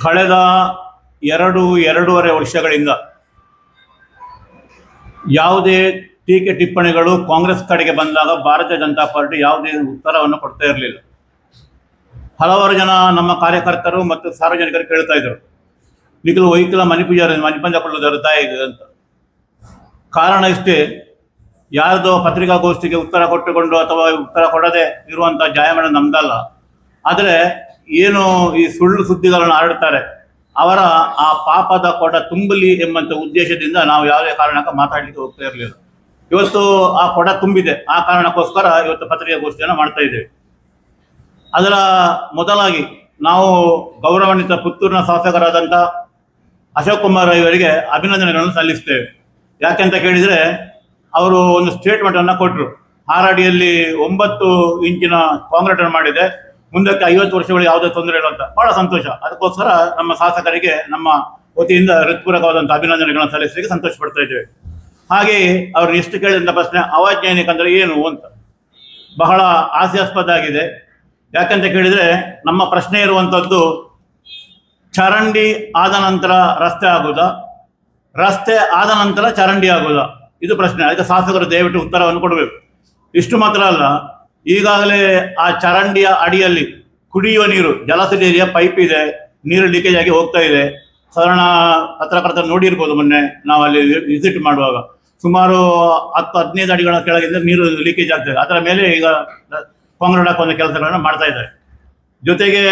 ಕಳೆದ ಎರಡೂವರೆ ವರ್ಷಗಳಿಂದ ಯಾವುದೇ ಟೀಕೆ ಟಿಪ್ಪಣಿಗಳು ಕಾಂಗ್ರೆಸ್ ಕಡೆಗೆ ಬಂದಾಗ ಭಾರತೀಯ ಜನತಾ ಪಾರ್ಟಿ ಯಾವುದೇ ಉತ್ತರವನ್ನು ಕೊಡ್ತಾ ಇರಲಿಲ್ಲ. ಹಲವಾರು ಜನ ನಮ್ಮ ಕಾರ್ಯಕರ್ತರು ಮತ್ತು ಸಾರ್ವಜನಿಕರು ಕೇಳ್ತಾ ಇದ್ರು, ನಿಖಿಲ್ ವೈಕಲ ಮಣಿಪಂಜಕೊಳ್ಳುವುದರ ತಾಯಿಗೆ ಅಂತ. ಕಾರಣ ಇಷ್ಟೇ, ಯಾರ್ದೋ ಪತ್ರಿಕಾಗೋಷ್ಠಿಗೆ ಉತ್ತರ ಕೊಟ್ಟುಕೊಂಡು ಅಥವಾ ಉತ್ತರ ಕೊಡದೆ ಇರುವಂಥ ಜಾಯಮಾನ ನಮ್ದಲ್ಲ. ಆದರೆ ಏನು ಈ ಸುಳ್ಳು ಸುದ್ದಿಗಳನ್ನು ಹರಡ್ತಾರೆ, ಅವರ ಆ ಪಾಪದ ಕೊಡ ತುಂಬಲಿ ಎಂಬಂಥ ಉದ್ದೇಶದಿಂದ ನಾವು ಯಾವುದೇ ಕಾರಣಕ್ಕೆ ಮಾತಾಡಲಿಕ್ಕೆ ಹೋಗ್ತಾ ಇರಲಿಲ್ಲ. ಇವತ್ತು ಆ ಕೊಡ ತುಂಬಿದೆ, ಆ ಕಾರಣಕ್ಕೋಸ್ಕರ ಇವತ್ತು ಪತ್ರಿಕಾಗೋಷ್ಠಿಯನ್ನು ಮಾಡ್ತಾ ಇದ್ದೇವೆ. ಅದರ ಮೊದಲಾಗಿ ನಾವು ಗೌರವಾನ್ವಿತ ಪುತ್ತೂರಿನ ಶಾಸಕರಾದಂಥ ಅಶೋಕ್ ಕುಮಾರ್ ಇವರಿಗೆ ಅಭಿನಂದನೆಗಳನ್ನು ಸಲ್ಲಿಸ್ತೇವೆ. ಯಾಕೆಂತ ಕೇಳಿದರೆ, ಅವರು ಒಂದು ಸ್ಟೇಟ್ಮೆಂಟನ್ನು ಕೊಟ್ಟರು. ಹಾರಾಡಿಯಲ್ಲಿ 9 ಇಂಚಿನ ಕಾಂಕ್ರೀಟ್ ಮಾಡಿದೆ, ಮುಂದಕ್ಕೆ 50 ವರ್ಷಗಳು ಯಾವುದೇ ತೊಂದರೆ ಇಲ್ಲ ಅಂತ. ಬಹಳ ಸಂತೋಷ. ಅದಕ್ಕೋಸ್ಕರ ನಮ್ಮ ಶಾಸಕರಿಗೆ ನಮ್ಮ ವತಿಯಿಂದ ಹೃತ್ಪೂರ್ವಕವಾದಂಥ ಅಭಿನಂದನೆಗಳನ್ನು ಸಲ್ಲಿಸಲಿಕ್ಕೆ ಸಂತೋಷ ಪಡ್ತಾ ಇದ್ದೇವೆ. ಹಾಗೆಯೇ ಅವರು ಎಷ್ಟು ಕೇಳಿದಂಥ ಪ್ರಶ್ನೆ, ಅವೈಜ್ಞಾನಿಕ ಅಂದರೆ ಏನು ಅಂತ ಬಹಳ ಹಾಸ್ಯಾಸ್ಪದ ಆಗಿದೆ. ಯಾಕಂತ ಕೇಳಿದರೆ, ನಮ್ಮ ಪ್ರಶ್ನೆ ಇರುವಂಥದ್ದು ಚರಂಡಿ ಆದ ನಂತರ ರಸ್ತೆ ಆಗುವುದಾ, ರಸ್ತೆ ಆದ ನಂತರ ಚರಂಡಿ ಆಗುವುದಾ? ಇದು ಪ್ರಶ್ನೆ. ಅದಕ್ಕೆ ಶಾಸಕರು ದಯವಿಟ್ಟು ಉತ್ತರವನ್ನು ಕೊಡಬೇಕು. ಇಷ್ಟು ಮಾತ್ರ ಅಲ್ಲ, ಈಗಾಗಲೇ ಆ ಚರಂಡಿಯ ಅಡಿಯಲ್ಲಿ ಕುಡಿಯುವ ನೀರು ಜಲಸಂಧಿಯ ಪೈಪ್ ಇದೆ, ನೀರು ಲೀಕೇಜ್ ಆಗಿ ಹೋಗ್ತಾ ಇದೆ. ಸಾಧಾರಣ ಪತ್ರಕರ್ತರು ನೋಡಿರ್ಬೋದು, ಮೊನ್ನೆ ನಾವು ಅಲ್ಲಿ ವಿಸಿಟ್ ಮಾಡುವಾಗ ಸುಮಾರು 10-15 ಅಡಿಗಳ ಕೆಳಗಿಂದ ನೀರು ಲೀಕೇಜ್ ಆಗ್ತದೆ. ಅದರ ಮೇಲೆ ಈಗ ಕಾಂಕ್ರೀಟ್ ಹಾಕುವಂಥ ಕೆಲಸಗಳನ್ನು ಮಾಡ್ತಾ ಇದ್ದಾರೆ. ಜೊತೆಗೆ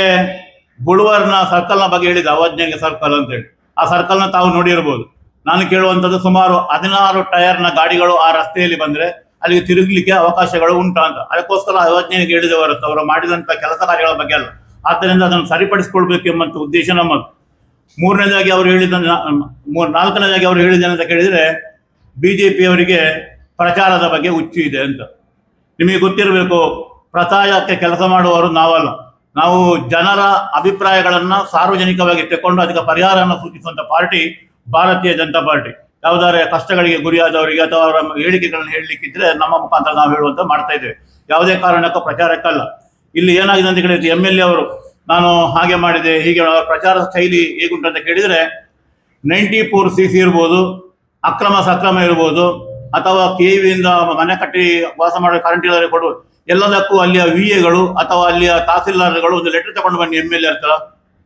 ಬುಳುವರ್ನ ಸರ್ಕಲ್ನ ಬಗ್ಗೆ ಹೇಳಿದ, ಅವೈಜ್ಞಾನಿಕ ಸರ್ಕಲ್ ಅಂತೇಳಿ. ಆ ಸರ್ಕಲ್ನ ತಾವು ನೋಡಿರ್ಬೋದು. ನಾನು ಕೇಳುವಂಥದ್ದು, ಸುಮಾರು 16 ಟೈರ್ನ ಗಾಡಿಗಳು ಆ ರಸ್ತೆಯಲ್ಲಿ ಬಂದರೆ ಅಲ್ಲಿಗೆ ತಿರುಗಲಿಕ್ಕೆ ಅವಕಾಶಗಳು ಉಂಟಾ ಅಂತ. ಅದಕ್ಕೋಸ್ಕರ ಅವೈಜ್ಞಾನಿಕ ಹೇಳಿದೆ ಹೊರತು ಅವರು ಮಾಡಿದಂಥ ಕೆಲಸ ಕಾರ್ಯಗಳ ಬಗ್ಗೆ ಅಲ್ಲ. ಆದ್ದರಿಂದ ಅದನ್ನು ಸರಿಪಡಿಸಿಕೊಳ್ಬೇಕು ಎಂಬಂಥ ಉದ್ದೇಶ ನಮ್ಮದು. ನಾಲ್ಕನೇದಾಗಿ ಅವರು ಹೇಳಿದ್ದೇನೆ ಅಂತ ಕೇಳಿದರೆ, BJP ಅವರಿಗೆ ಪ್ರಚಾರದ ಬಗ್ಗೆ ಹುಚ್ಚು ಇದೆ ಅಂತ. ನಿಮಗೆ ಗೊತ್ತಿರಬೇಕು, ಪ್ರಚಾರಕ್ಕೆ ಕೆಲಸ ಮಾಡುವವರು ನಾವಲ್ಲ. ನಾವು ಜನರ ಅಭಿಪ್ರಾಯಗಳನ್ನು ಸಾರ್ವಜನಿಕವಾಗಿ ತೆಕ್ಕೊಂಡು ಅದಕ್ಕೆ ಪರಿಹಾರವನ್ನು ಸೂಚಿಸುವಂಥ ಪಾರ್ಟಿ ಭಾರತೀಯ ಜನತಾ ಪಾರ್ಟಿ. ಯಾವುದಾದ್ರೆ ಕಷ್ಟಗಳಿಗೆ ಗುರಿಯಾದವರಿಗೆ ಅಥವಾ ಅವರ ಹೇಳಿಕೆಗಳನ್ನು ಹೇಳಲಿಕ್ಕಿದ್ರೆ ನಮ್ಮ ಮುಖಾಂತರ ನಾವು ಹೇಳುವಂತ ಮಾಡ್ತಾ ಇದ್ದೇವೆ. ಯಾವುದೇ ಕಾರಣಕ್ಕೂ ಪ್ರಚಾರಕ್ಕಲ್ಲ. ಇಲ್ಲಿ ಏನಾಗಿದೆ ಅಂತ ಕೇಳಿದ್ರೆ, MLA ಅವರು ನಾನು ಹಾಗೆ ಮಾಡಿದೆ ಹೀಗೆ, ಪ್ರಚಾರ ಶೈಲಿ ಹೇಗುಂಟಂತ ಕೇಳಿದರೆ 94cc ಇರ್ಬೋದು, ಅಕ್ರಮ ಸಕ್ರಮ ಇರ್ಬೋದು, ಅಥವಾ KVಯಿಂದ ಮನೆ ಕಟ್ಟಿ ವಾಸ ಮಾಡೋ ಕರೆಂಟ್ ಇಲ್ಲದೆ ಕೊಡುವುದು, ಎಲ್ಲದಕ್ಕೂ ಅಲ್ಲಿಯ VAಗಳು ಅಥವಾ ಅಲ್ಲಿಯ ತಹಸೀಲ್ದಾರ್ಗಳು ಒಂದು ಲೆಟರ್ ತಗೊಂಡು ಬನ್ನಿ MLA ಹತ್ರ,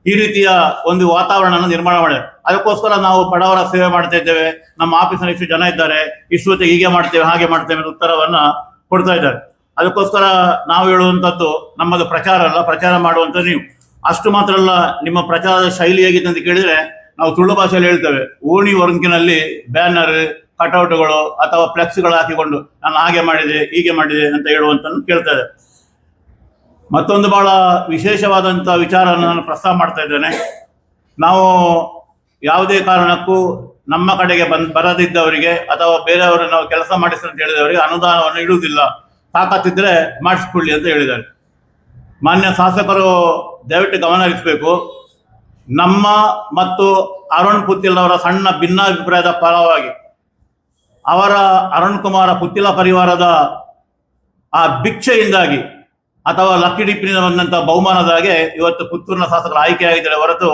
ಈ ರೀತಿಯ ಒಂದು ವಾತಾವರಣ ನಿರ್ಮಾಣ ಮಾಡಿದೆ. ಅದಕ್ಕೋಸ್ಕರ ನಾವು ಬಡವರ ಸೇವೆ ಮಾಡ್ತಾ ಇದ್ದೇವೆ, ನಮ್ಮ ಆಫೀಸಲ್ಲಿ ಇಷ್ಟು ಜನ ಇದ್ದಾರೆ, ಇಷ್ಟು ಹೊತ್ತಿಗೆ ಹೀಗೆ ಮಾಡ್ತೇವೆ ಹಾಗೆ ಮಾಡ್ತೇವೆ ಅಂತ ಉತ್ತರವನ್ನ ಕೊಡ್ತಾ ಇದ್ದಾರೆ. ಅದಕ್ಕೋಸ್ಕರ ನಾವು ಹೇಳುವಂಥದ್ದು ನಮ್ಮದು ಪ್ರಚಾರ ಅಲ್ಲ, ಪ್ರಚಾರ ಮಾಡುವಂಥ ನೀವು. ಅಷ್ಟು ಮಾತ್ರ ಅಲ್ಲ, ನಿಮ್ಮ ಪ್ರಚಾರದ ಶೈಲಿ ಹೇಗಿದೆ ಅಂತ ಕೇಳಿದರೆ, ನಾವು ತುಳು ಭಾಷೆಯಲ್ಲಿ ಹೇಳ್ತೇವೆ, ಓಣಿ ವರ್ಕಿನಲ್ಲಿ ಬ್ಯಾನರ್ ಕಟೌಟ್ಗಳು ಅಥವಾ ಫ್ಲೆಕ್ಸ್ಗಳು ಹಾಕಿಕೊಂಡು ನಾನು ಹಾಗೆ ಮಾಡಿದೆ ಹೀಗೆ ಮಾಡಿದೆ ಅಂತ ಹೇಳುವಂತ ಕೇಳ್ತಾ ಇದೆ. ಮತ್ತೊಂದು ಬಹಳ ವಿಶೇಷವಾದಂಥ ವಿಚಾರವನ್ನು ನಾನು ಪ್ರಸ್ತಾವ ಮಾಡ್ತಾ ಇದ್ದೇನೆ. ನಾವು ಯಾವುದೇ ಕಾರಣಕ್ಕೂ ನಮ್ಮ ಕಡೆಗೆ ಬರದಿದ್ದವರಿಗೆ ಅಥವಾ ಬೇರೆಯವರು ನಾವು ಕೆಲಸ ಮಾಡಿಸಿ ಅಂತ ಹೇಳಿದವರಿಗೆ ಅನುದಾನವನ್ನು ಇಡುವುದಿಲ್ಲ, ತಾಕತ್ತಿದ್ರೆ ಮಾಡಿಸ್ಕೊಳ್ಳಿ ಅಂತ ಹೇಳಿದ್ದಾರೆ. ಮಾನ್ಯ ಶಾಸಕರು ದಯವಿಟ್ಟು ಗಮನ ಹರಿಸಬೇಕು. ನಮ್ಮ ಮತ್ತು ಅರುಣ್ ಪುತ್ತಿಲ್ ಅವರ ಸಣ್ಣ ಭಿನ್ನಾಭಿಪ್ರಾಯದ ಫಲವಾಗಿ ಅವರ ಅರುಣ್ ಕುಮಾರ ಪುತ್ತಿಲ ಪರಿವಾರದ ಆ ಭಿಕ್ಷೆಯಿಂದಾಗಿ ಅಥವಾ ಲಕ್ಕಿ ಡಿಪ್ಪಿನಿಂದ ಬಂದಂಥ ಬಹುಮಾನದಾಗೆ ಇವತ್ತು ಪುತ್ತೂರಿನ ಶಾಸಕರು ಆಯ್ಕೆಯಾಗಿದ್ದಾರೆ ಹೊರತು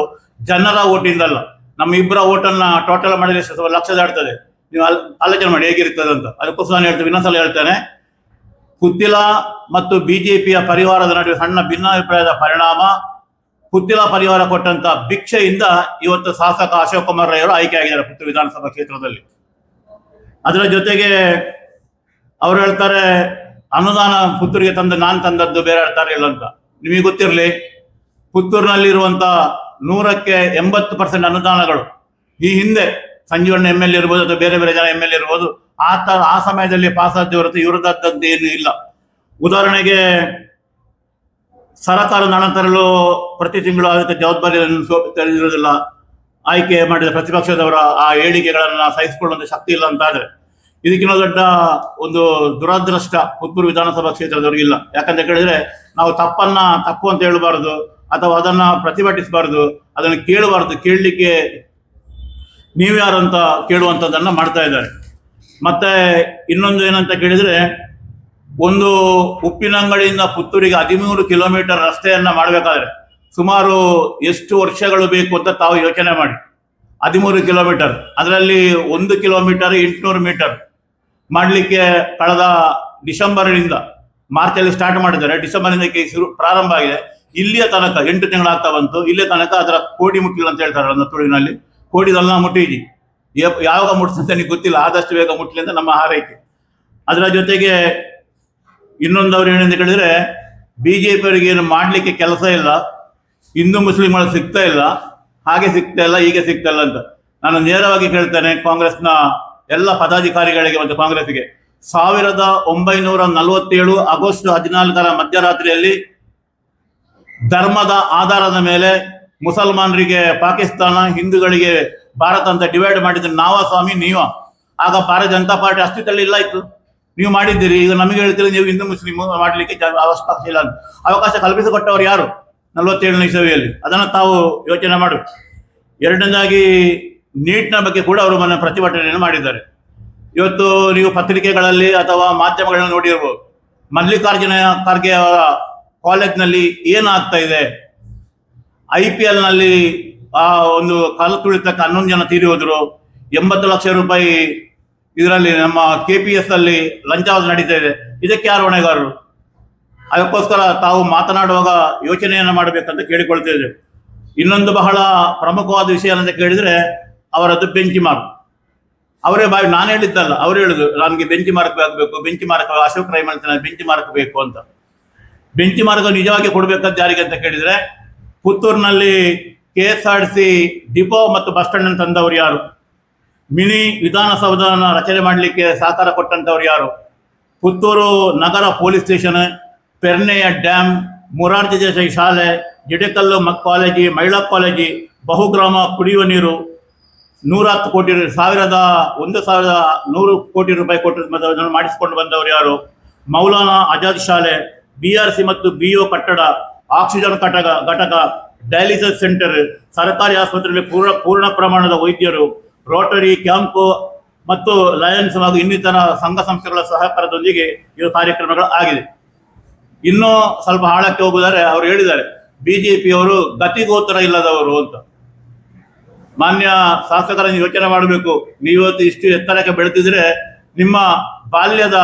ಜನರ ಓಟಿಂದಲ್ಲ. ನಮ್ಮ ಇಬ್ಬರ ಓಟನ್ನು ಟೋಟಲ್ ಮಾಡಿದ್ರೆ ಸ್ವಲ್ಪ ಲಕ್ಷ ದಾಡ್ತದೆ. ನೀವು ಆಲೋಚನೆ ಮಾಡಿ ಹೇಗಿರ್ತದೆ ಅಂತ. ಅದಕ್ಕೋಸ್ಕರ ನಾನು ಹೇಳ್ತೇನೆ, ಇನ್ನೊಂದ್ಸಲ ಹೇಳ್ತೇನೆ, ಪುತ್ತಿಲ ಮತ್ತು BJPಯ ಪರಿವಾರದ ನಡುವೆ ಸಣ್ಣ ಭಿನ್ನಾಭಿಪ್ರಾಯದ ಪರಿಣಾಮ ಪುತ್ತಿಲ ಪರಿವಾರ ಕೊಟ್ಟಂತ ಭಿಕ್ಷೆಯಿಂದ ಇವತ್ತು ಶಾಸಕ ಅಶೋಕ್ ಕುಮಾರ್ ರೈ ಅವರು ಆಯ್ಕೆಯಾಗಿದ್ದಾರೆ ಪುತ್ತೂರು ವಿಧಾನಸಭಾ ಕ್ಷೇತ್ರದಲ್ಲಿ. ಅದರ ಜೊತೆಗೆ ಅವರು ಹೇಳ್ತಾರೆ, ಅನುದಾನ ಪುತ್ತೂರಿಗೆ ನಾನು ತಂದದ್ದು, ಬೇರೆ ಹೇಳ್ತಾರೆ ಇಲ್ಲ ಅಂತ. ನಿಮಗೆ ಗೊತ್ತಿರಲಿ, ಪುತ್ತೂರಿನಲ್ಲಿರುವಂಥ 100ಕ್ಕೆ 80% ಅನುದಾನಗಳು ಈ ಹಿಂದೆ ಸಂಜೀವಣ್ಣ MLA ಇರ್ಬೋದು ಅಥವಾ ಬೇರೆ ಬೇರೆ ಜನ MLA ಇರ್ಬೋದು, ಆ ಸಮಯದಲ್ಲಿ ಪಾಸ್ ಆದ ಹೊರತು ಇವರದಂತೆ ಏನು ಇಲ್ಲ. ಉದಾಹರಣೆಗೆ, ಸರಕಾರದ ಹಣ ತರಲು ಪ್ರತಿ ತಿಂಗಳು ಅದಕ್ಕೆ ಜವಾಬ್ದಾರಿಯನ್ನು ತಿಳಿದಿರುವುದಿಲ್ಲ. ಆಯ್ಕೆ ಮಾಡಿದ ಪ್ರತಿಪಕ್ಷದವರ ಆ ಹೇಳಿಕೆಗಳನ್ನು ಸಹಿಸಿಕೊಳ್ಳುವಂಥ ಶಕ್ತಿ ಇಲ್ಲ ಅಂತಾದರೆ ಇದಕ್ಕಿಂತ ದೊಡ್ಡ ಒಂದು ದುರದೃಷ್ಟ ಪುತ್ತೂರು ವಿಧಾನಸಭಾ ಕ್ಷೇತ್ರದವರಿಗಿಲ್ಲ. ಯಾಕಂತ ಕೇಳಿದ್ರೆ, ನಾವು ತಪ್ಪು ಅಂತ ಹೇಳಬಾರ್ದು ಅಥವಾ ಅದನ್ನ ಪ್ರತಿಭಟಿಸಬಾರ್ದು, ಅದನ್ನು ಕೇಳಬಾರ್ದು. ಕೇಳಲಿಕ್ಕೆ ನೀವ್ಯಾರು ಅಂತ ಕೇಳುವಂಥದ್ದನ್ನ ಮಾಡ್ತಾ ಇದ್ದಾರೆ. ಮತ್ತೆ ಇನ್ನೊಂದು ಏನಂತ ಕೇಳಿದ್ರೆ, ಒಂದು ಉಪ್ಪಿನಂಗಡಿಯಿಂದ ಪುತ್ತೂರಿಗೆ 13 ಕಿಲೋಮೀಟರ್ ರಸ್ತೆಯನ್ನ ಮಾಡಬೇಕಾದ್ರೆ ಸುಮಾರು ಎಷ್ಟು ವರ್ಷಗಳು ಬೇಕು ಅಂತ ತಾವು ಯೋಚನೆ ಮಾಡಿ. 13 ಕಿಲೋಮೀಟರ್, ಅದರಲ್ಲಿ 1 ಕಿಲೋಮೀಟರ್ 800 ಮೀಟರ್ ಮಾಡಲಿಕ್ಕೆ ಕಳೆದ ಡಿಸೆಂಬರ್ನಿಂದ, ಮಾರ್ಚಲ್ಲಿ ಸ್ಟಾರ್ಟ್ ಮಾಡಿದ್ದಾರೆ, ಡಿಸೆಂಬರ್ನಿಂದ ಪ್ರಾರಂಭ ಆಗಿದೆ. ಇಲ್ಲಿಯ ತನಕ 8 ತಿಂಗಳಾಗ್ತಾ ಬಂತು. ಇಲ್ಲಿಯ ತನಕ ಅದರ ಕೋಡಿ ಮುಟ್ಟಿಲ್ಲ ಅಂತ ಹೇಳ್ತಾರೆ ನನ್ನ ತುಳುವಿನಲ್ಲಿ. ಕೋಡಿದಲ್ಲ ಮುಟ್ಟಿಜಿ, ಯಾವಾಗ ಮುಟ್ತಂತ ನನಗೆ ಗೊತ್ತಿಲ್ಲ, ಆದಷ್ಟು ಬೇಗ ಮುಟ್ಟಲಿ ಅಂತ ನಮ್ಮ ಹಾರೈಕೆ. ಅದರ ಜೊತೆಗೆ ಇನ್ನೊಂದವ್ರು ಏನಂತ ಹೇಳಿದ್ರೆ, BJP ಅವರಿಗೆ ಏನು ಮಾಡಲಿಕ್ಕೆ ಕೆಲಸ ಇಲ್ಲ, ಹಿಂದೂ ಮುಸ್ಲಿಮ್ಗಳು ಸಿಗ್ತಾ ಇಲ್ಲ, ಹಾಗೆ ಸಿಗ್ತಾ ಇಲ್ಲ, ಹೀಗೆ ಸಿಗ್ತಾ ಇಲ್ಲ ಅಂತ. ನಾನು ನೇರವಾಗಿ ಕೇಳ್ತೇನೆ ಕಾಂಗ್ರೆಸ್ನ ಎಲ್ಲ ಪದಾಧಿಕಾರಿಗಳಿಗೆ ಮತ್ತು ಕಾಂಗ್ರೆಸ್ಗೆ, 1947 ಆಗಸ್ಟ್ 14 ಮಧ್ಯರಾತ್ರಿಯಲ್ಲಿ ಧರ್ಮದ ಆಧಾರದ ಮೇಲೆ ಮುಸಲ್ಮಾನರಿಗೆ ಪಾಕಿಸ್ತಾನ, ಹಿಂದೂಗಳಿಗೆ ಭಾರತ ಅಂತ ಡಿವೈಡ್ ಮಾಡಿದ್ರೆ ನಾವ ಸ್ವಾಮಿ ನೀವ? ಆಗ ಭಾರತೀಯ ಜನತಾ ಪಾರ್ಟಿ ಅಸ್ತಿತ್ವದಲ್ಲಿ ಇಲ್ಲ ಇತ್ತು, ನೀವು ಮಾಡಿದ್ದೀರಿ. ಈಗ ನಮಗೆ ಹೇಳ್ತೀರಿ ನೀವು ಹಿಂದೂ ಮುಸ್ಲಿಂ ಮಾಡಲಿಕ್ಕೆ ಅವಕಾಶ ಇಲ್ಲ ಅಂತ. ಅವಕಾಶ ಕಲ್ಪಿಸಿಕೊಟ್ಟವರು ಯಾರು 47ನೇ ಇಸವಿಯಲ್ಲಿ? ಅದನ್ನು ತಾವು ಯೋಚನೆ ಮಾಡು. ಎರಡನೇದಾಗಿ ನೀಟ್ನ ಬಗ್ಗೆ ಕೂಡ ಅವರು ಮೊನ್ನೆ ಪ್ರತಿಭಟನೆಯನ್ನು ಮಾಡಿದ್ದಾರೆ. ಇವತ್ತು ನೀವು ಪತ್ರಿಕೆಗಳಲ್ಲಿ ಅಥವಾ ಮಾಧ್ಯಮಗಳಲ್ಲಿ ನೋಡಿರ್ಬೋದು, ಮಲ್ಲಿಕಾರ್ಜುನ ಖರ್ಗೆ ಅವರ ಕಾಲೇಜ್ನಲ್ಲಿ ಏನಾಗ್ತಾ ಇದೆ. IPLನಲ್ಲಿ ಒಂದು ಕಾಲು ತುಳಿತಕ್ಕೆ 11 ಜನ ತೀರಿ ಹೋದ್ರು. 80 ಲಕ್ಷ ರೂಪಾಯಿ ಇದರಲ್ಲಿ ನಮ್ಮ KPS ಅಲ್ಲಿ ಲಂಚಾವಧಿ ನಡೀತಾ ಇದೆ. ಇದಕ್ಕೆ ಯಾರು ಹೊಣೆಗಾರರು? ಅದಕ್ಕೋಸ್ಕರ ತಾವು ಮಾತನಾಡುವಾಗ ಯೋಚನೆಯನ್ನು ಮಾಡಬೇಕಂತ ಕೇಳಿಕೊಳ್ತಾ ಇದ್ದೇವೆ. ಇನ್ನೊಂದು ಬಹಳ ಪ್ರಮುಖವಾದ ವಿಷಯ ಅಂತ ಕೇಳಿದ್ರೆ ಅವರದ್ದು ಬೆಂಚ್ ಮಾರ್ಕ್. ಅವರೇ ನಾನು ಹೇಳಿದ್ದಲ್ಲ, ಅವರು ಹೇಳಿದ್ರು ನನಗೆ ಬೆಂಚ್ ಮಾರ್ಕ್ ಆಗಬೇಕು, ಬೆಂಚ್ ಮಾರ್ಕ್ ಅಶೋಕ್ ರೈ ಮಾಡ್ತಾನೆ, ಬೆಂಚ್ ಮಾರ್ಕ್ ಬೇಕು ಅಂತ. ಬೆಂಚ್ ಮಾರ್ಕ್ ನಿಜವಾಗಿ ಕೊಡ್ಬೇಕಂತ ಯಾರಿಗೆ ಅಂತ ಕೇಳಿದ್ರೆ, ಪುತ್ತೂರಿನಲ್ಲಿ KSRTC ಡಿಪೋ ಮತ್ತು ಬಸ್ ಸ್ಟ್ಯಾಂಡ್ ತಂದವರು ಯಾರು? ಮಿನಿ ವಿಧಾನಸೌಧನ ರಚನೆ ಮಾಡಲಿಕ್ಕೆ ಸಹಕಾರ ಕೊಟ್ಟಂತವ್ರು ಯಾರು? ಪುತ್ತೂರು ನಗರ ಪೊಲೀಸ್ ಸ್ಟೇಷನ್, ಪೆರ್ನೆಯ ಡ್ಯಾಮ್, ಮೊರಾರ್ಜಿ ದೇಸಾಯಿ ಶಾಲೆ, ಜಿಡೆಕಲ್ಲು ಕಾಲೇಜಿ, ಮಹಿಳಾ ಕಾಲೇಜಿ, ಬಹುಗ್ರಾಮ ಕುಡಿಯುವ ನೀರು, 110 ಕೋಟಿ 1,100 ಕೋಟಿ ರೂಪಾಯಿ ಕೊಟ್ಟು ಮಾಡಿಸಿಕೊಂಡು ಬಂದವರು ಯಾರು? ಮೌಲಾನಾ ಆಜಾದ್ ಶಾಲೆ, BRC ಮತ್ತು BO ಕಟ್ಟಡ, ಆಕ್ಸಿಜನ್ ಘಟಕ, ಡಯಾಲಿಸಿಸ್ ಸೆಂಟರ್, ಸರ್ಕಾರಿ ಆಸ್ಪತ್ರೆಯಲ್ಲಿ ಪೂರ್ಣ ಪ್ರಮಾಣದ ವೈದ್ಯರು, ರೋಟರಿ ಕ್ಯಾಂಪು ಮತ್ತು ಲಯನ್ಸ್ ಹಾಗೂ ಇನ್ನಿತರ ಸಂಘ ಸಂಸ್ಥೆಗಳ ಸಹಕಾರದೊಂದಿಗೆ ಈ ಕಾರ್ಯಕ್ರಮಗಳು ಆಗಿದೆ. ಇನ್ನೂ ಸ್ವಲ್ಪ ಆಳಕ್ಕೆ ಹೋಗುವುದಾದ್ರೆ ಅವರು ಹೇಳಿದ್ದಾರೆ BJPಯವರು ಗತಿಗೋತ್ರ ಇಲ್ಲದವರು ಅಂತ. ಮಾನ್ಯ ಶಾಸಕರನ್ನು ಯೋಚನೆ ಮಾಡಬೇಕು. ನೀವತ್ತು ಇಷ್ಟು ಎತ್ತರಕ್ಕೆ ಬೆಳೆದಿದ್ರೆ ನಿಮ್ಮ ಬಾಲ್ಯದ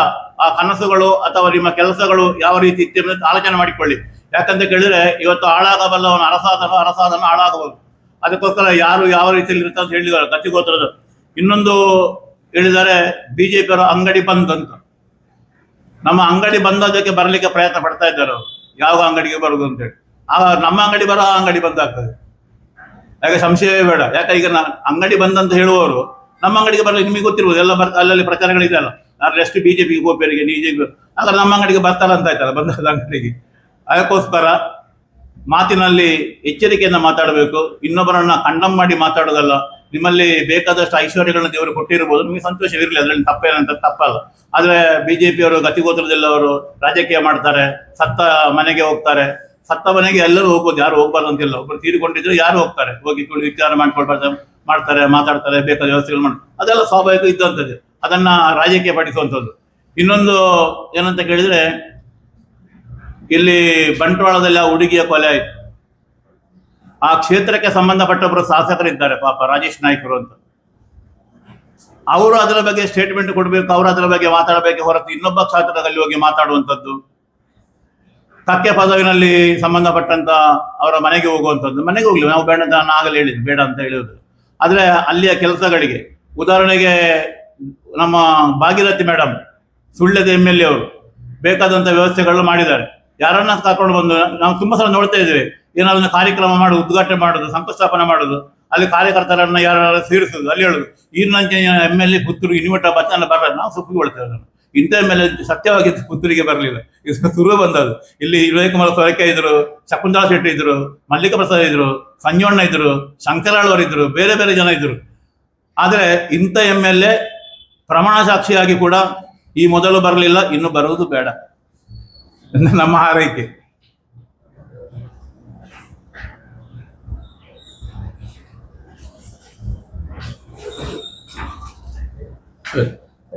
ಆ ಕನಸುಗಳು ಅಥವಾ ನಿಮ್ಮ ಕೆಲಸಗಳು ಯಾವ ರೀತಿ ಇತ್ತು ಅಂತ ಆಲೋಚನೆ ಮಾಡಿಕೊಳ್ಳಿ. ಯಾಕಂತ ಕೇಳಿದ್ರೆ ಇವತ್ತು ಹಾಳಾಗಬಲ್ಲವನು ಅರಸಾದನು ಹಾಳಾಗಬಹುದು. ಅದಕ್ಕೋಸ್ಕರ ಯಾರು ಯಾವ ರೀತಿಯಲ್ಲಿ ಇರ್ತಾರೆ ಅಂತ ಹೇಳಿದ್ದಾರೆ ಗತಿಗೋತ್ರದ. ಇನ್ನೊಂದು ಹೇಳಿದ್ದಾರೆ BJPಯವರ ಅಂಗಡಿ ಬಂದ್ ಅಂತ. ನಮ್ಮ ಅಂಗಡಿ ಬಂದದಕ್ಕೆ ಬರಲಿಕ್ಕೆ ಪ್ರಯತ್ನ ಪಡ್ತಾ ಇದ್ದಾರೆ ಅವರು, ಯಾವ ಅಂಗಡಿಗೆ ಬರುದು ಅಂತೇಳಿ. ಆಗ ನಮ್ಮ ಅಂಗಡಿ ಬರೋ ಆ ಅಂಗಡಿ ಬಂದಾಗ್ತದೆ, ಯಾಕೆ ಸಂಶಯವೇ ಬೇಡ. ಯಾಕೆ ಈಗ ಅಂಗಡಿ ಬಂದಂತ ಹೇಳುವವರು ನಮ್ಮ ಅಂಗಡಿಗೆ ಬರಲಿ, ನಿಮಗೆ ಗೊತ್ತಿರ್ಬೋದು, ಎಲ್ಲ ಅಲ್ಲಲ್ಲಿ ಪ್ರಚಾರಗಳಿದೆ ಅಲ್ಲ, ನಾನು ಎಷ್ಟು BJP ಗೋಪಿಯರಿಗೆ BJP, ಹಾಗಾದ್ರೆ ನಮ್ಮ ಅಂಗಡಿಗೆ ಬರ್ತಾರ ಅಂತ ಆಯ್ತಲ್ಲ ಬಂದ ಅಂಗಡಿಗೆ. ಅದಕ್ಕೋಸ್ಕರ ಮಾತಿನಲ್ಲಿ ಎಚ್ಚರಿಕೆಯಿಂದ ಮಾತಾಡಬೇಕು. ಇನ್ನೊಬ್ಬರನ್ನ ಕಂಡಮ್ ಮಾಡಿ ಮಾತಾಡೋದಲ್ಲ. ನಿಮ್ಮಲ್ಲಿ ಬೇಕಾದಷ್ಟು ಐಶ್ವರ್ಯಗಳನ್ನ ದೇವರು ಕೊಟ್ಟಿರ್ಬೋದು, ನಿಮಗೆ ಸಂತೋಷವಿರಲಿ, ಅದರಲ್ಲಿ ತಪ್ಪೇನಂತ ತಪ್ಪಲ್ಲ. ಆದ್ರೆ BJPಯವರು ಗತಿಗೋತ್ರದಲ್ಲವರು ರಾಜಕೀಯ ಮಾಡ್ತಾರೆ, ಸತ್ತ ಮನೆಗೆ ಹೋಗ್ತಾರೆ. ಸತ್ತ ಮನೆಗೆ ಎಲ್ಲರೂ ಹೋಗ್ಬೋದು, ಯಾರು ಹೋಗ್ಬಾರ್ದು ಅಂತಿಲ್ಲ. ಒಬ್ಬರು ತೀರಿಕೊಂಡಿದ್ರೆ ಯಾರು ಹೋಗ್ತಾರೆ, ಹೋಗಿ ವಿಚಾರ ಮಾಡ್ತಾರೆ, ಮಾತಾಡ್ತಾರೆ, ಬೇಕಾದ ವ್ಯವಸ್ಥೆಗಳು ಮಾಡ್ತಾರೆ. ಅದೆಲ್ಲ ಸ್ವಾಭಾವಿಕ ಇದ್ದಂಥದ್ದು, ಅದನ್ನ ರಾಜಕೀಯ ಪಡಿಸುವಂಥದ್ದು. ಇನ್ನೊಂದು ಏನಂತ ಕೇಳಿದ್ರೆ, ಇಲ್ಲಿ ಬಂಟ್ವಾಳದಲ್ಲಿ ಆ ಹುಡುಗಿಯ ಕೊಲೆ ಆಯ್ತು. ಆ ಕ್ಷೇತ್ರಕ್ಕೆ ಸಂಬಂಧಪಟ್ಟೊಬ್ಬರು ಶಾಸಕರಿದ್ದಾರೆ ಪಾಪ, ರಾಜೇಶ್ ನಾಯ್ಕರು ಅಂತ. ಅವರು ಅದರ ಬಗ್ಗೆ ಸ್ಟೇಟ್ಮೆಂಟ್ ಕೊಡಬೇಕು, ಅವರು ಅದರ ಬಗ್ಗೆ ಮಾತಾಡಬೇಕು ಹೊರತು ಇನ್ನೊಬ್ಬ ಕ್ಷೇತ್ರದಲ್ಲಿ ಹೋಗಿ ಮಾತಾಡುವಂಥದ್ದು, ಕಕ್ಕೆ ಪದವಿನಲ್ಲಿ ಸಂಬಂಧಪಟ್ಟಂತ ಅವರ ಮನೆಗೆ ಹೋಗುವಂಥದ್ದು. ಮನೆಗೆ ಹೋಗ್ಲಿ, ನಾವು ಬೇಡ ಅಂತ ನಾನು ಆಗಲೇ ಹೇಳಿದ್ವಿ, ಬೇಡ ಅಂತ ಹೇಳುವುದು. ಆದರೆ ಅಲ್ಲಿಯ ಕೆಲಸಗಳಿಗೆ, ಉದಾಹರಣೆಗೆ ನಮ್ಮ ಭಾಗೀರಥಿ ಮೇಡಮ್, ಸುಳ್ಯದ MLA ಅವರು ಬೇಕಾದಂಥ ವ್ಯವಸ್ಥೆಗಳು ಮಾಡಿದ್ದಾರೆ. ಯಾರನ್ನ ಕರ್ಕೊಂಡು ಬಂದು ನಾವು ತುಂಬಾ ಸಲ ನೋಡ್ತಾ ಇದ್ದೇವೆ, ಏನಾದ್ರು ಕಾರ್ಯಕ್ರಮ ಮಾಡೋದು, ಉದ್ಘಾಟನೆ ಮಾಡೋದು, ಶಂಕುಸ್ಥಾಪನೆ ಮಾಡೋದು, ಅಲ್ಲಿ ಕಾರ್ಯಕರ್ತರನ್ನ ಯಾರು ಸೇರಿಸೋದು, ಅಲ್ಲಿ ಹೇಳುದು ಈರ್ನಂಚೆ MLA ಪುತ್ತೂರು ಇನ್ವಟ ಬಚ್ಚನ ಬರಲ್ಲ, ನಾವು ಸುಪ್ಪಿಕೊಳ್ತೇವೆ. ಅದನ್ನು ಇಂಥ ಮೇಲೆ ಸತ್ಯವಾಗಿ ಪುತ್ತೂರಿಗೆ ಬರಲಿಲ್ಲ, ಇದು ಶುರು ಬಂದದ್ದು. ಇಲ್ಲಿ ವಿವೇಕಮಲ ಸೊರಕೆ ಇದ್ರು, ಶಕುಂತಲಾ ಶೆಟ್ಟಿ ಇದ್ರು, ಮಲ್ಲಿಕ ಪ್ರಸಾದ್ ಇದ್ರು, ಸಂಜೋಣ್ಣ ಇದ್ರು, ಶಂಕರಾಳವರು ಇದ್ರು, ಬೇರೆ ಬೇರೆ ಜನ ಇದ್ರು. ಆದರೆ ಇಂಥ MLA ಪ್ರಮಾಣ ಸಾಕ್ಷಿಯಾಗಿ ಕೂಡ ಈ ಮೊದಲು ಬರಲಿಲ್ಲ, ಇನ್ನು ಬರುವುದು ಬೇಡ, ನಮ್ಮ ಹಾರೈಕೆ.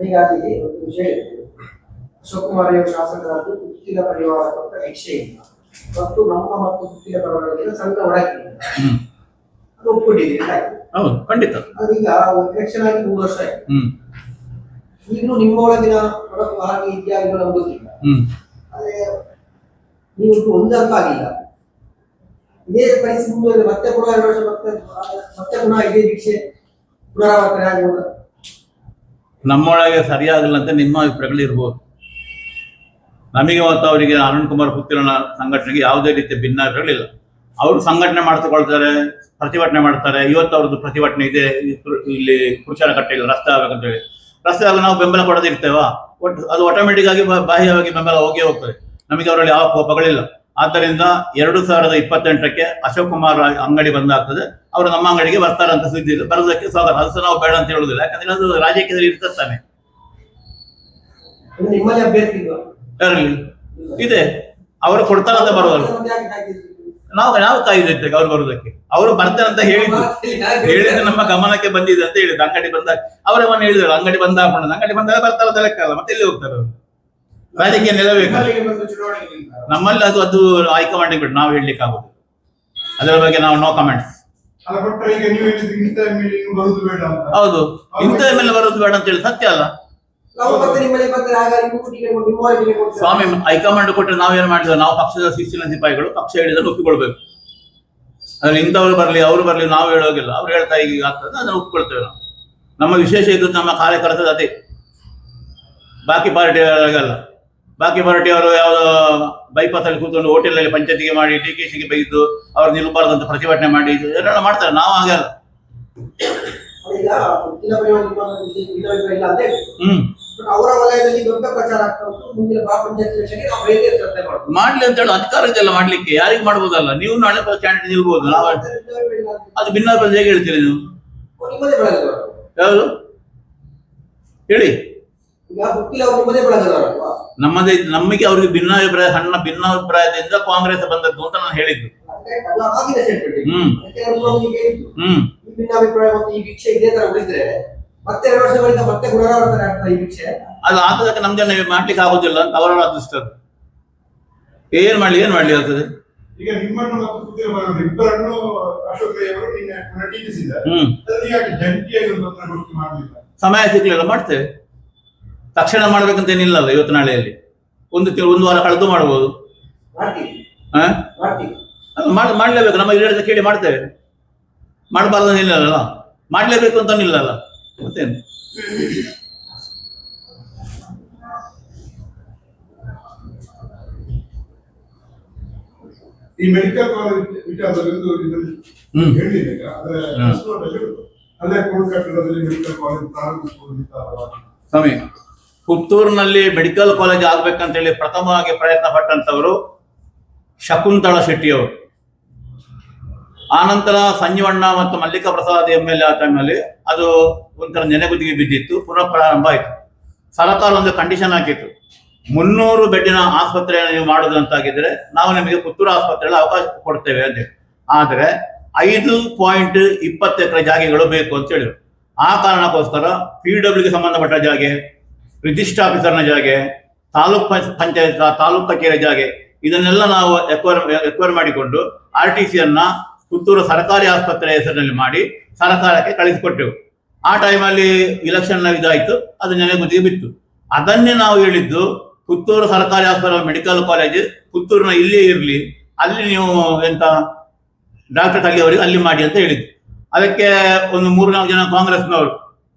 ಹೀಗಾಗಿ ಒಂದು ವಿಷಯ, ಅಶೋಕ್ ಕುಮಾರ್ ಶಾಸಕರಾದ ಕುತ್ತಿದ ಪರಿವಾರ ಕೊಟ್ಟ ಭಿಕ್ಷೆ ಇಲ್ಲ. ಮತ್ತು ನಮ್ಮ ಮತ್ತು ಪುತ್ತಿನ ಪರವಾಗಿ ಸಣ್ಣ ಒಡಕೆ ಹ್ಮ್ ಅದು ಒಪ್ಪಿಟ್ಟಿದ್ದೀರಿ ಆಯ್ತು. ಹೌದು ಖಂಡಿತ. ಅದೀಗ ಎಲೆಕ್ಷನ್ ಆಗಿ 3 ವರ್ಷ ಆಯ್ತು. ಹ್ಮ್ ಈಗಲೂ ನಿಮ್ಮ ಒಳಗಿನ ಒಡಕು ಹಾಗೆ ಇತ್ಯಾದಿಗಳು ನಮ್ಗೆ ಗೊತ್ತಿಲ್ಲ. ಆದ್ರೆ ನೀವು ಒಂದು ಅರ್ಥ ಆಗಿಲ್ಲ. ಇದೇ ಪರಿಸ್ಥಿತಿ ಮುಂದುವರೆದ್ರೆ ಮತ್ತೆ ಪುನಃ 2 ವರ್ಷ ಮತ್ತೆ ಪುನಃ ಇದೇ ಭಿಕ್ಷೆ ಪುನರಾವರ್ತನೆ ಆಗ್ಬೋದು. ನಮ್ಮೊಳಗೆ ಸರಿಯಾಗಿಲ್ಲ ಅಂತ ನಿಮ್ಮ ಅಭಿಪ್ರಾಯಗಳು ಇರ್ಬೋದು. ನಮಗೆ ಮತ್ತು ಅವರಿಗೆ ಅರುಣ್ ಕುಮಾರ್ ಪುತ್ತಿರನ ಸಂಘಟನೆಗೆ ಯಾವುದೇ ರೀತಿಯ ಭಿನ್ನಾಭಿಪ್ರಾಯಗಳಿಲ್ಲ. ಅವರು ಸಂಘಟನೆ ಮಾಡ್ತಕೊಳ್ತಾರೆ, ಪ್ರತಿಭಟನೆ ಮಾಡ್ತಾರೆ. ಇವತ್ತು ಅವ್ರದ್ದು ಪ್ರತಿಭಟನೆ ಇದೆ ಇಲ್ಲಿ ಪುರುಷರ ಕಟ್ಟೆಯಲ್ಲಿ ರಸ್ತೆ ಆಗ್ಬೇಕಂತ ಹೇಳಿ. ರಸ್ತೆ ಆಗ ನಾವು ಬೆಂಬಲ ಕೊಡೋದಿರ್ತೇವಾ? ಒಟ್ಟು ಅದು ಆಟೋಮೆಟಿಕ್ ಆಗಿ ಬಾಹ್ಯವಾಗಿ ಬೆಂಬಲ ಹೋಗೇ ಹೋಗ್ತದೆ. ನಮಗೆ ಅವರಲ್ಲಿ ಯಾವ ಕೋಪಗಳಿಲ್ಲ. ಆದ್ದರಿಂದ 2028ಕ್ಕೆ ಅಶೋಕ್ ಕುಮಾರ್ ಅಂಗಡಿ ಬಂದಾಗ್ತದೆ. ಅವರು ನಮ್ಮ ಅಂಗಡಿಗೆ ಬರ್ತಾರೆ ಅಂತ ಸುದ್ದಿ ಇದೆ. ಬರೋದಕ್ಕೆ ಸ್ವಾಗತ. ಅದು ಸಹ ನಾವು ಬೇಡ ಅಂತ ಹೇಳುವುದಿಲ್ಲ. ಯಾಕಂದ್ರೆ ಅದು ರಾಜಕೀಯದಲ್ಲಿ ಇರ್ತಾನೆ. ನಿಮ್ಮಲ್ಲಿ ಅಭ್ಯರ್ಥಿ ಯಾರಲ್ಲಿ ಇದೆ ಅವರು ಕೊಡ್ತಾರೆ ಅಂತ ಬರೋದಲ್ಲ. ನಾವು ಕಾಯ್ದಿರ್ತೇವೆ ಅವ್ರು ಬರೋದಕ್ಕೆ. ಅವರು ಬರ್ತಾರೆ ಅಂತ ಹೇಳಿದ್ದು ನಮ್ಮ ಗಮನಕ್ಕೆ ಬಂದಿದೆ ಅಂತ ಹೇಳಿದ್ರು. ಅಂಗಡಿ ಬಂದಾಗ ಅವರೇ ಮನೆ ಹೇಳಿದ್ರು ಅಂಗಡಿ ಬಂದಾಗ ಬರ್ತಾರೆ ಅಂತ ಲೆಕ್ಕಲ್ಲ. ಮತ್ತೆ ಎಲ್ಲಿ ಹೋಗ್ತಾರೆ ಅವರು? ರಾಜಕೀಯ ನಿಲ್ಲಬೇಕು ನಮ್ಮಲ್ಲಿ. ಅದು ಹೈಕಮಾಂಡ್ ಬಿಟ್ಟು ನಾವು ಹೇಳಲಿಕ್ಕೆ ಆಗುದು. ಅದರ ಬಗ್ಗೆ ನಾವು ನೋ ಕಮೆಂಟ್ಸ್. ಹೌದು, ಇಂಥ ಮೇಲೆ ಬರೋದು ಬೇಡ ಅಂತ ಹೇಳಿ ಸತ್ಯ ಅಲ್ಲ ಸ್ವಾಮಿ. ಹೈಕಮಾಂಡ್ ಕೊಟ್ಟರೆ ನಾವೇನು ಮಾಡಿದ್ವಿ? ನಾವು ಪಕ್ಷದ ಶಿಸ್ತಿನ ಸಿಪಾಯಿಗಳು. ಪಕ್ಷ ಹೇಳಿದ್ರೆ ಒಪ್ಪಿಕೊಳ್ಬೇಕು. ಅದ್ರಲ್ಲಿ ಇಂಥವ್ರು ಬರ್ಲಿ ಅವ್ರು ಬರ್ಲಿ ನಾವು ಹೇಳೋಗಿಲ್ಲ. ಅವ್ರು ಹೇಳ್ತಾ ಈಗ ಆಗ್ತದೆ ಅದನ್ನು ಒಪ್ಪಿಕೊಳ್ತೇವೆ ನಾವು. ನಮ್ಮ ವಿಶೇಷ ಇದು ನಮ್ಮ ಕಾರ್ಯಕರ್ತದ ಅದೇ. ಬಾಕಿ ಪಾರ್ಟಿಯವರಿಗಲ್ಲ. ಬಾಕಿ ಪಾರ್ಟಿಯವರು ಯಾವುದೋ ಬೈಪಾಸ್ ಅಲ್ಲಿ ಕೂತ್ಕೊಂಡು ಹೋಟೆಲಲ್ಲಿ ಪಂಚಾಯತಿಗೆ ಮಾಡಿ DKಶಿಗೆ ಬೈದು ಅವ್ರು ನಿಲ್ಬಾರ್ದಂತ ಪ್ರತಿಭಟನೆ ಮಾಡಿ ಎಲ್ಲ ಮಾಡ್ತಾರೆ. ನಾವು ಹಾಗೆ ಅಲ್ಲ. ಅವರ ವಲಯದಲ್ಲಿ ದೊಡ್ಡ ಪ್ರಚಾರ ಆಗ್ತಾ ಉಂಟು. ಮುಂದಿನ ಪಂಚಾಯತ್ ಎಲೆಕ್ಷನ್ಗೆ ನಾವು ಬೇರೆ ಚರ್ಚೆ ಮಾಡ್ತೀವಿ. ಮಾಡ್ಲಿ ಅಂತ ಹೇಳಿ ಅಧಿಕಾರ ಇದೆಲ್ಲ ಮಾಡ್ಲಿಕ್ಕೆ. ಯಾರಿಗೆ ಮಾಡ್ಬೋದಲ್ಲ? ನೀವು ನಾಳೆ ಕ್ಯಾಂಡಿಡೇಟ್ ನಿಲ್ಬಹುದು. ನಾವು ಅದು ಭಿನ್ನಾಭಿಪ್ರಾಯ ಹೇಗೆ ಹೇಳ್ತೀರಿ ನೀವು? ನಿಮ್ಮದೇ ಬೆಳಗದವರು ಯಾವುದು ಹೇಳಿ? ಈಗ ಹುಟ್ಟಿಲ್ಲ ಅವರು ನಿಮ್ಮದೇ ಬೆಳಗದವರು. ನಮ್ಮದೇ. ನಮಗೆ ಅವ್ರಿಗೆ ಭಿನ್ನಾಭಿಪ್ರಾಯ, ಸಣ್ಣ ಭಿನ್ನಾಭಿಪ್ರಾಯದಿಂದ ಕಾಂಗ್ರೆಸ್ ಬಂದದ್ದು ಅಂತ ನಾನು ಹೇಳಿದ್ದು. ಈ ಭಿನ್ನಾಭಿಪ್ರಾಯ ಮತ್ತು ಈ ಭಿಕ್ಷೆ ಇದೇ ತರ ಉಳಿದ್ರೆ ಮತ್ತೆ 2 ವರ್ಷಗಳಿಂದ ಮತ್ತೆ ಪುನರಾವರ್ತನೆ ಆಗ್ತದೆ ಈ ಭಿಕ್ಷೆ. ಅದು ಆತದಕ್ಕೆ ನಮ್ಗೆ ಮಾಡ್ಲಿಕ್ಕೆ ಆಗುದಿಲ್ಲ ಅಂತ ಅವರ ಅದೃಷ್ಟ. ಏನ್ ಮಾಡ್ಲಿ ಆಗ್ತದೆ? ಈಗ ನಿಮ್ಮನ್ನು ಮತ್ತು ಇಬ್ಬರನ್ನು ಅಶೋಕ್ ಅವರು ಟೀಕಿಸಿದ್ದಾರೆ. ಸಮಯ ಸಿಗ್ಲಿಲ್ಲ, ಮಾಡ್ತೇವೆ. ತಕ್ಷಣ ಮಾಡ್ಬೇಕಂತ ಏನಿಲ್ಲಲ್ಲ. ಇವತ್ತು ನಾಳೆಯಲ್ಲಿ ಒಂದು ವಾರ ಕಳೆದು ಮಾಡ್ಬೋದು. ಮಾಡ್ಲೇಬೇಕು. ನಮ್ಮ ಹಿರಿಯರ ಕೇಳಿ ಮಾಡ್ತೇವೆ. ಮಾಡಬಾರ್ದು ನಿಲ್ಲಲ್ಲ, ಮಾಡ್ಲೇಬೇಕು ಅಂತ ನಿಲ್ಲಲ್ಲ. ಮತ್ತೇನು? ಈ ಮೆಡಿಕಲ್ ಕಾಲೇಜ್ ವಿಚಾರದಲ್ಲಿ ಹೇಳಿದೆ. ಸ್ವಾಮಿ, ಪುತ್ತೂರಿನಲ್ಲಿ ಮೆಡಿಕಲ್ ಕಾಲೇಜ್ ಆಗ್ಬೇಕಂತೇಳಿ ಪ್ರಥಮವಾಗಿ ಪ್ರಯತ್ನ ಪಟ್ಟಂತವರು ಶಕುಂತಳ ಶೆಟ್ಟಿಯವರು. ಆನಂತರ ಸಂಜೀವಣ್ಣ ಮತ್ತು ಮಲ್ಲಿಕಾ ಪ್ರಸಾದ್ MLA ಆ ಟೈಮಲ್ಲಿ ಅದು ಒಂಥರ ನೆನೆಗುದಿಗೆ ಬಿದ್ದಿತ್ತು. ಪುನಃ ಪ್ರಾರಂಭ ಆಯಿತು. ಸರ್ಕಾರ ಒಂದು ಕಂಡೀಷನ್ ಹಾಕಿತ್ತು, 300 ಬೆಡ್ಡಿನ ಆಸ್ಪತ್ರೆಯನ್ನು ನೀವು ಮಾಡುವುದಂತಾಗಿದ್ರೆ ನಾವು ನಿಮಗೆ ಪುತ್ತೂರು ಆಸ್ಪತ್ರೆಯಲ್ಲಿ ಅವಕಾಶ ಕೊಡ್ತೇವೆ ಅಂತ ಹೇಳಿ. ಆದರೆ 5.20 ಎಕರೆ ಜಾಗೆಗಳು ಬೇಕು ಅಂತ ಹೇಳಿದ್ರು. ಆ ಕಾರಣಕ್ಕೋಸ್ಕರ PWಗೆ ಸಂಬಂಧಪಟ್ಟ ಜಾಗೆ, ರಿಜಿಸ್ಟರ್ ಆಫೀಸರ್ನ ಜಾಗೆ, ತಾಲೂಕ್ ಪಂಚಾಯತ್ ತಾಲೂಕ್ ಕಚೇರಿ ಜಾಗೆ, ಇದನ್ನೆಲ್ಲ ನಾವು ಎಕ್ವೈರ್ ಮಾಡಿಕೊಂಡು RTCಯನ್ನ ಪುತ್ತೂರು ಸರ್ಕಾರಿ ಆಸ್ಪತ್ರೆ ಹೆಸರಿನಲ್ಲಿ ಮಾಡಿ ಸರ್ಕಾರಕ್ಕೆ ಕಳಿಸಿಕೊಟ್ಟೆವು. ಆ ಟೈಮಲ್ಲಿ ಇಲೆಕ್ಷನ್ ಇದಾಯಿತು, ಅದು ನೆನೆಗುದಿಗೆ ಬಿತ್ತು. ಅದನ್ನೇ ನಾವು ಹೇಳಿದ್ದು, ಪುತ್ತೂರು ಸರ್ಕಾರಿ ಆಸ್ಪತ್ರೆ ಮೆಡಿಕಲ್ ಕಾಲೇಜ್ ಪುತ್ತೂರಿನ ಇಲ್ಲೇ ಇರಲಿ, ಅಲ್ಲಿ ನೀವು ಎಂತ ಡಾಕ್ಟರ್ ತಲ್ಲಿ ಅವರಿಗೆ ಅಲ್ಲಿ ಮಾಡಿ ಅಂತ ಹೇಳಿದ್ದು. ಅದಕ್ಕೆ ಒಂದು 3-4 ಜನ ಕಾಂಗ್ರೆಸ್ನವರು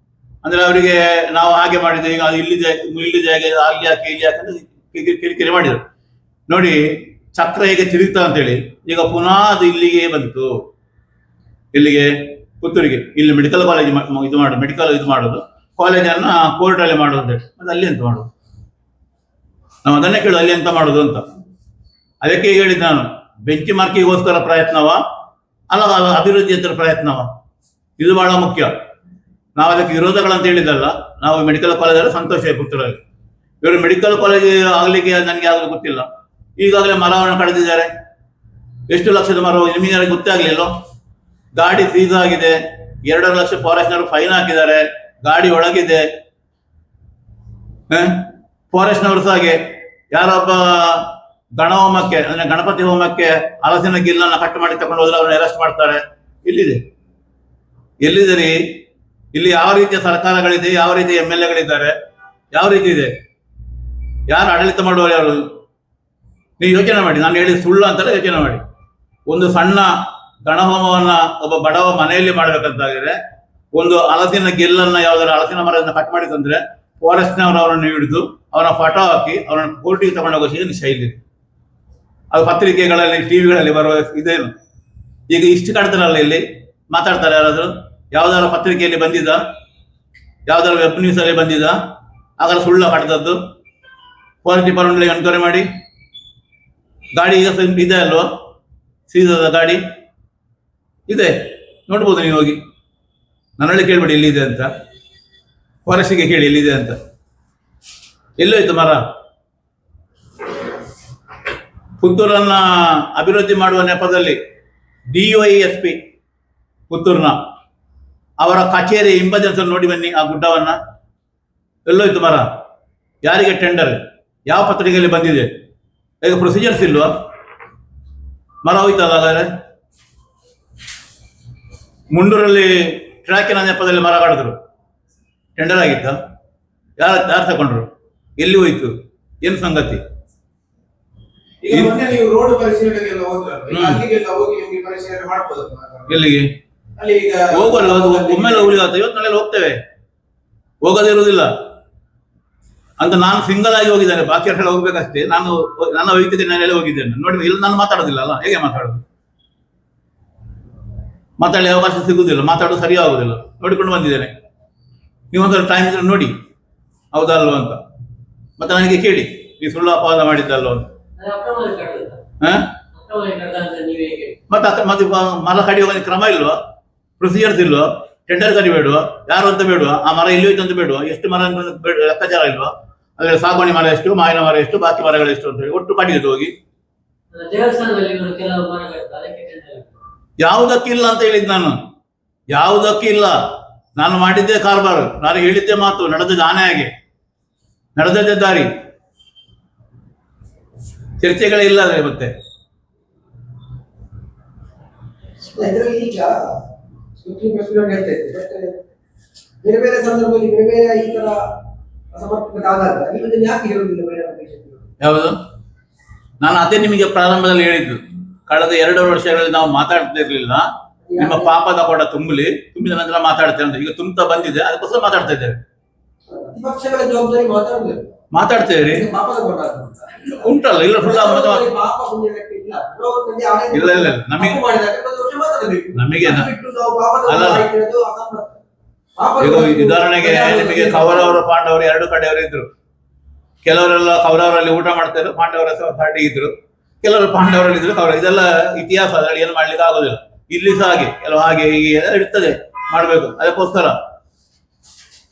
ಅಂದ್ರೆ ಅವರಿಗೆ ನಾವು ಹಾಗೆ ಮಾಡಿದ್ದು, ಈಗ ಇಲ್ಲಿದೆ ಹಾಗೆ ಅಲ್ಲಿ ಯಾಕೆ ಇಲ್ಲಿ ಯಾಕೆ ಅಂತ ಕಿರಿಕಿರಿ ಮಾಡಿದರು. ನೋಡಿ ಚಕ್ರ ಹೇಗೆ ತಿರುಗ್ತಾ ಅಂತೇಳಿ ಈಗ ಪುನಃ ಅದು ಇಲ್ಲಿಗೆ ಬಂತು. ಇಲ್ಲಿಗೆ ಪುತ್ತೂರಿಗೆ ಇಲ್ಲಿ ಮೆಡಿಕಲ್ ಕಾಲೇಜ್ ಇದು ಮಾಡೋದು ಕಾಲೇಜನ್ನು ಕೋರ್ಟಲ್ಲಿ ಮಾಡೋದು ಅಂತ ಹೇಳಿ. ಮತ್ತೆ ಅಲ್ಲಿ ಎಂತ ಮಾಡೋದು? ನಾವು ಅದನ್ನೇ ಕೇಳೋದು, ಅಲ್ಲಿ ಎಂತ ಮಾಡೋದು ಅಂತ. ಅದಕ್ಕೆ ಹೇಳಿದ್ದು ನಾನು, ಬೆಂಚ್ ಮಾರ್ಕಿಗೋಸ್ಕರ ಪ್ರಯತ್ನವ ಅಲ್ಲ ಅಭಿವೃದ್ಧಿ ಹತ್ರ ಪ್ರಯತ್ನವ, ಇದು ಬಹಳ ಮುಖ್ಯ. ನಾವು ಅದಕ್ಕೆ ವಿರೋಧಗಳಂತ ಹೇಳಿದಲ್ಲ. ನಾವು ಮೆಡಿಕಲ್ ಕಾಲೇಜಲ್ಲಿ ಸಂತೋಷ ಇದೆ ಪುತ್ತೂರಲ್ಲಿ. ಇವರು ಮೆಡಿಕಲ್ ಕಾಲೇಜ್ ಆಗ್ಲಿಕ್ಕೆ ನನಗೆ ಯಾವುದು ಗೊತ್ತಿಲ್ಲ. ಈಗಾಗಲೇ ಮರವನ್ನು ಕಳೆದಿದ್ದಾರೆ. ಎಷ್ಟು ಲಕ್ಷದ ಮರ ನಿಮಗೆ ಗೊತ್ತೇ ಆಗಲಿಲ್ಲ. ಗಾಡಿ ಸೀಸ್ ಆಗಿದೆ, 2 ಲಕ್ಷ ಫಾರೆಸ್ಟ್ನವರು ಫೈನ್ ಹಾಕಿದ್ದಾರೆ. ಗಾಡಿ ಒಳಗಿದೆ. ಫಾರೆಸ್ಟ್ನವರು ಸಹ ಹಾಗೆ ಯಾರೊಬ್ಬ ಗಣಹೋಮಕ್ಕೆ ಅಂದ್ರೆ ಗಣಪತಿ ಹೋಮಕ್ಕೆ ಹಲಸಿನ ಗಿಲ್ಲನ್ನ ಕಟ್ ಮಾಡಿ ತಗೊಂಡು ಹೋದ್ರೆ ಅವ್ರನ್ನ ಅರೆಸ್ಟ್ ಮಾಡ್ತಾರೆ. ಎಲ್ಲಿದೆ ಎಲ್ಲಿದೆ ರೀ? ಇಲ್ಲಿ ಯಾವ ರೀತಿಯ ಸರ್ಕಾರಗಳಿದೆ, ಯಾವ ರೀತಿಯ MLA ಗಳಿದ್ದಾರೆ, ಯಾವ ರೀತಿ ಇದೆ? ಯಾರು ಆಡಳಿತ ಮಾಡುವವರು ಯಾರು? ನೀವು ಯೋಚನೆ ಮಾಡಿ. ನಾನು ಹೇಳಿ ಸುಳ್ಳು ಅಂತಲೇ ಯೋಚನೆ ಮಾಡಿ. ಒಂದು ಸಣ್ಣ ಗಣಹೋಮವನ್ನ ಒಬ್ಬ ಬಡವ ಮನೆಯಲ್ಲಿ ಮಾಡ್ಬೇಕಂತಾಗಿದ್ರೆ ಒಂದು ಹಲಸಿನ ಗೆಲ್ಲನ್ನ ಯಾವ್ದಾದ್ರು ಹಲಸಿನ ಮರದಿಂದ ಕಟ್ ಮಾಡಿ ತಂದ್ರೆ ಫಾರೆಸ್ಟ್ನವರು ಅವರನ್ನು ಹಿಡಿದು ಅವನ ಫೋಟೋ ಹಾಕಿ ಅವರನ್ನು ಕೋರ್ಟಿಗೆ ತಗೊಂಡೋಗೋ ಶೈಲಿ. ಅದು ಪತ್ರಿಕೆಗಳಲ್ಲಿ ಟಿವಿಗಳಲ್ಲಿ ಬರುವ ಇದೇನು? ಈಗ ಇಷ್ಟು ಕಡ್ತಾರಲ್ಲ, ಇಲ್ಲಿ ಮಾತಾಡ್ತಾರೆ ಯಾರಾದ್ರು? ಯಾವ್ದಾದ್ರು ಪತ್ರಿಕೆಯಲ್ಲಿ ಬಂದಿದ್ದ? ಯಾವ್ದಾದ್ರು ವೆಬ್ ನ್ಯೂಸ್ ಅಲ್ಲಿ ಬಂದಿದ್ದ? ಆಗ ಸುಳ್ಳು ಕಡ್ದದ್ದು. ಫಾರೆಸ್ಟ್ ಡಿಪಾರ್ಟ್ಮೆಂಟ್ ಎನ್ಕ್ವೈರಿ ಮಾಡಿ. ಗಾಡಿ ಈಗ ಇದೆ ಅಲ್ವಾ, ಸೀಸದ ಗಾಡಿ ಇದೆ, ನೋಡ್ಬೋದು ನೀವು ಹೋಗಿ. ನನ್ನಲ್ಲಿ ಕೇಳ್ಬೇಡಿ ಎಲ್ಲಿದೆ ಅಂತ, ಫಾರೆಸ್ಟಿಗೆ ಕೇಳಿ ಎಲ್ಲಿದೆ ಅಂತ. ಎಲ್ಲೋಯ್ತು ಮರ? ಪುತ್ತೂರನ್ನ ಅಭಿವೃದ್ಧಿ ಮಾಡುವ ನೆಪದಲ್ಲಿ DYSP ಪುತ್ತೂರ್ನ ಅವರ ಕಚೇರಿ ಹಿಂಬದಿನ ನೋಡಿ ಬನ್ನಿ ಆ ಗುಡ್ಡವನ್ನ. ಎಲ್ಲೋಯ್ತು ಮರ? ಯಾರಿಗೆ ಟೆಂಡರ್? ಯಾವ ಪತ್ರಿಕೆಯಲ್ಲಿ ಬಂದಿದೆ? ಈಗ ಪ್ರೊಸೀಜರ್ಸ್ ಇಲ್ವಾ? ಮರ ಹೋಯ್ತಲ್ಲ ಹಾಗಾದ್ರೆ. ಮುಂಡೂರಲ್ಲಿ ಟ್ರ್ಯಾಕಿನ ನೆಪದಲ್ಲಿ ಮರ ಕಾಡಿದ್ರು, ಟೆಂಡರ್ ಆಗಿತ್ತ? ಯಾರು ತಗೊಂಡ್ರು? ಎಲ್ಲಿ ಹೋಯ್ತು? ಏನು ಸಂಗತಿ? ಈಗ ಮೊನ್ನೆ ನೀವು ರೋಡ್ ಪರಿಶೀಲನೆಗೆಲ್ಲ ಹೋದ್ರಲ್ಲ, ಈಗ ಅಲ್ಲಿಗೆಲ್ಲ ಹೋಗಿ ನಿಮ್ಗೆ ಪರಿಶೀಲನೆ ಮಾಡ್ಬೋದಲ್ಲ? ಎಲ್ಲಿಗೆ ಅಲ್ಲಿ ಈಗ ಹೋಗುವಲ್ಲ, ಒಮ್ಮೆಲೆ ಉಳಿದಾತ. ಇವತ್ತು ನಾಳೆ ಹೋಗ್ತೇವೆ, ಹೋಗೋದೇ ಇರುವುದಿಲ್ಲ ಅಂತ. ನಾನು ಸಿಂಗಲ್ ಆಗಿ ಹೋಗಿದ್ದೇನೆ, ಬಾಕಿ ಎಲ್ಲ ಹೋಗ್ಬೇಕಷ್ಟೇ. ನಾನು ನನ್ನ ವೈಯಕ್ತಿಕ ನೆಲೆಯಲ್ಲಿ ಹೋಗಿದ್ದೇನೆ. ನೋಡಿ, ಇಲ್ಲಿ ನಾನು ಮಾತಾಡೋದಿಲ್ಲ ಅಲ್ಲ, ಹೇಗೆ ಮಾತಾಡೋದು? ಮಾತಾಡಲಿ ಅವಕಾಶ ಸಿಗುವುದಿಲ್ಲ, ಮಾತಾಡೋದು ಸರಿ ಆಗುದಿಲ್ಲ. ನೋಡಿಕೊಂಡು ಬಂದಿದ್ದೇನೆ. ನೀವೊಂದ್ಸಲ ಟೈಮ್ ಇದ್ರೆ ನೋಡಿ, ಹೌದಲ್ವ ಅಂತ. ಮತ್ತೆ ನನಗೆ ಕೇಳಿ, ನೀವು ಸುಳ್ಳು ಅಪವಾದ ಮಾಡಿದ್ದಲ್ವ ಅಂತ. ಮತ್ತೆ ಮರ ಕಡಿಯುವ ಕ್ರಮ ಇಲ್ವಾ? ಪ್ರೊಸೀಜರ್ಸ್ ಇಲ್ವಾ? ಟೆಂಡರ್ ಕರಿಬೇಡುವ? ಯಾರು ಅಂತ ಬೇಡುವ? ಆ ಮರ ಇಲ್ಲಿ ಹೋಯ್ತು ಅಂತ ಬೇಡುವ? ಎಷ್ಟು ಮರ ಲೆಕ್ಕಾಚಾರ ಇಲ್ವಾ? ಅದ್ರಲ್ಲಿ ಸಾಗುವಾಣಿ ಮರ ಎಷ್ಟು, ಮಾವಿನ ಮರ ಎಷ್ಟು, ಬಾಕಿ ಮರಗಳು ಎಷ್ಟು ಅಂತ ಹೇಳಿ ಒಟ್ಟು ಕಡಿಯೋದು ಹೋಗಿ. ಯಾವುದಕ್ಕಿಲ್ಲ ಅಂತ ಹೇಳಿದ್ ನಾನು, ಯಾವುದಕ್ಕಿಲ್ಲ. ನಾನು ಮಾಡಿದ್ದೆ ಕಾರ್ಬಾರ್, ನಾನು ಹೇಳಿದ್ದೆ ಮಾತು, ನಡೆದದ್ದು ಆನೆ ಹಾಗೆ, ನಡೆದದ್ದೇ ದಾರಿ. ಚರ್ಚೆಗಳೇ ಇಲ್ಲ ಅದ್ರೆ ಮತ್ತೆ. ಇದರಲ್ಲಿ ಈಗ ಸುಪ್ರೀಂ ಪ್ರೆಸಿಡೆಂಟ್ ಹೇಳ್ತಾ ಇದ್ದಾರೆ, ಬಟ್ ಬೇರೆ ಬೇರೆ ಸಂದರ್ಭದಲ್ಲಿ ಬೇರೆ ಬೇರೆ ಈ ತರ ಅಸಮರ್ಪಕ ಆದಾಗ ನೀವು ಇದನ್ನ ಯಾಕೆ ಹೇಳುವುದಿಲ್ಲ? ಬೇರೆ ಯಾವುದು? ನಾನು ಅದೇ ನಿಮಗೆ ಪ್ರಾರಂಭದಲ್ಲಿ ಹೇಳಿದ್ದು. ಕಳೆದ 2 ವರ್ಷಗಳಲ್ಲಿ ನಾವು ಮಾತಾಡ್ತಿರ್ಲಿಲ್ಲ. ನಿಮ್ಮ ಪಾಪದ ಕೊಡ ತುಂಬಿದ ನಂತರ ಮಾತಾಡ್ತೇವೆ ಅಂತ. ಈಗ ತುಂಬಾ ಬಂದಿದೆ, ಅದಕ್ಕೋಸ್ಕರ ಮಾತಾಡ್ತಾ ಇದ್ದೇವೆ. ಪ್ರತಿಪಕ್ಷಗಳ ಜವಾಬ್ದಾರಿ ಮಾತಾಡುದಿಲ್ಲ, ಮಾತಾಡ್ತೇವೆ. ಪಾಪದ ಕೊಡ ಉಂಟಲ್ಲ, ಇಲ್ಲ ಫುಲ್ ಪಾಪ ಪುಣ್ಯ ಲೆಕ್ಕ ಇಲ್ಲ. ಇಲ್ಲ ಇಲ್ಲ ನಮಗೆ ನಮಗೆ ಅಲ್ಲ. ಈಗ ಉದಾಹರಣೆಗೆ ನಿಮಗೆ ಕೌರವರು ಪಾಂಡವರು 2 ಕಡೆಯವರು ಇದ್ರು. ಕೆಲವರೆಲ್ಲ ಕೌರವರಲ್ಲಿ ಊಟ ಮಾಡ್ತಾರೆ, ಪಾಂಡವರ ಪಾರ್ಟಿ ಇದ್ರು. ಕೆಲವರು ಪಾಂಡವರಲ್ಲಿ ಇದ್ರು, ಕೌರವ. ಇದೆಲ್ಲ ಇತಿಹಾಸ, ಅದರಲ್ಲಿ ಏನು ಮಾಡ್ಲಿಕ್ಕೆ ಆಗೋದಿಲ್ಲ. ಇಲ್ಲಿ ಸಹ ಹಾಗೆ ಕೆಲವು ಹಾಗೆ ಹೀಗೆ ಇರ್ತದೆ, ಮಾಡ್ಬೇಕು. ಅದಕ್ಕೋಸ್ಕರ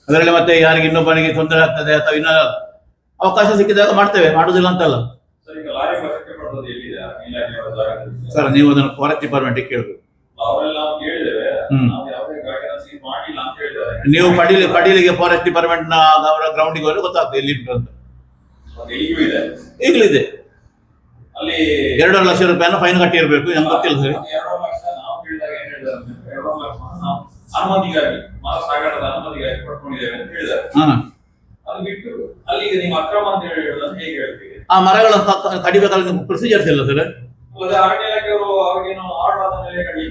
ಅದರಲ್ಲಿ ಮತ್ತೆ ಯಾರಿಗೆ ಇನ್ನೊಬ್ಬನಿಗೆ ತೊಂದರೆ ಆಗ್ತದೆ ಅಥವಾ ಇನ್ನೂ ಅವಕಾಶ ಸಿಕ್ಕಿದಾಗ ಮಾಡ್ತೇವೆ, ಮಾಡುದಿಲ್ಲ ಅಂತಲ್ಲ. ಸರ್, ನೀವು ಅದನ್ನು ಫಾರೆಸ್ಟ್ ಡಿಪಾರ್ಟ್ಮೆಂಟ್ ಕೇಳಬೇಕು. ನೀವು ಪಡೀಲಿಗೆ ಫಾರೆಸ್ಟ್ ಡಿಪಾರ್ಟ್ಮೆಂಟ್ ನ ಅವರ ಗ್ರೌಂಡಿಗೆ ಹೋದ್ರೆ ಗೊತ್ತಾಗ್ತದೆ ಎಲ್ಲಿ ಉಂಟು ಅಂತ. ಈಗಲೂ ಇದೆ. 2 ಲಕ್ಷ ರೂಪಾಯಿನ ಫೈನ್ ಕಟ್ಟಿರ್ಬೇಕು. ನಮ್ಗೆ ಗೊತ್ತಿಲ್ಲ ಸರಿ. ಆ ಮರಗಳ ಕಡಿಬೇಕಾದ ಪ್ರೊಸೀಜರ್ಸ್ ಇಲ್ಲ ಸರ್.